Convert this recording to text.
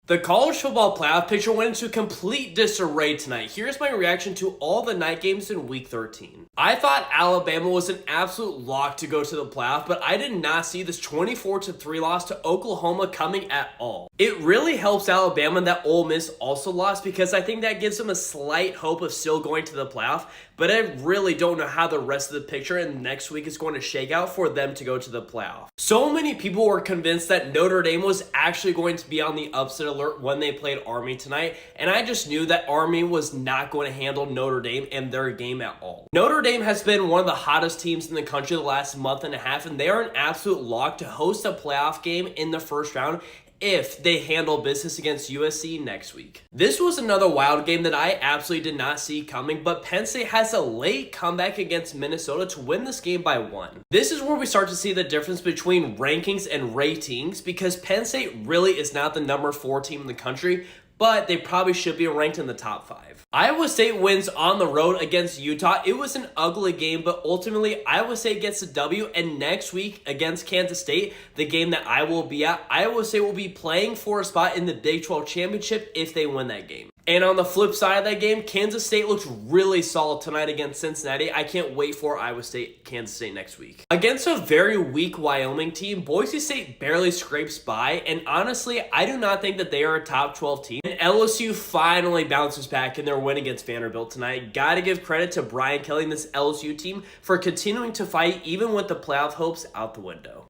The college football playoff picture went into complete disarray tonight. Here's my reaction to all the night games in week 13. I thought Alabama was an absolute lock to go to the playoff, but I did not see this 24-3 loss to Oklahoma coming at all. It really helps Alabama that Ole Miss also lost because I think that gives them a slight hope of still going to the playoff, but I really don't know how the rest of the picture in next week is going to shake out for them to go to the playoff. So many people were convinced that Notre Dame was actually going to be on the upset alert when they played Army tonight, and I just knew that Army was not going to handle Notre Dame and their game at all. Notre Dame has been one of the hottest teams in the country the last month and a half, and they are an absolute lock to host a playoff game in the first round if they handle business against USC next week. This was another wild game that I absolutely did not see coming, but Penn State has a late comeback against Minnesota to win this game by 1. This is where we start to see the difference between rankings and ratings because Penn State really is not the number 4 team in the country, but they probably should be ranked in the top 5. Iowa State wins on the road against Utah. It was an ugly game, but ultimately Iowa State gets a W, and next week against Kansas State, the game that I will be at, Iowa State will be playing for a spot in the Big 12 championship if they win that game. And on the flip side of that game, Kansas State looked really solid tonight against Cincinnati. I can't wait for Iowa State, Kansas State next week. Against a very weak Wyoming team, Boise State barely scrapes by, and honestly, I do not think that they are a top 12 team. And LSU finally bounces back in their win against Vanderbilt tonight. Gotta give credit to Brian Kelly and this LSU team for continuing to fight even with the playoff hopes out the window.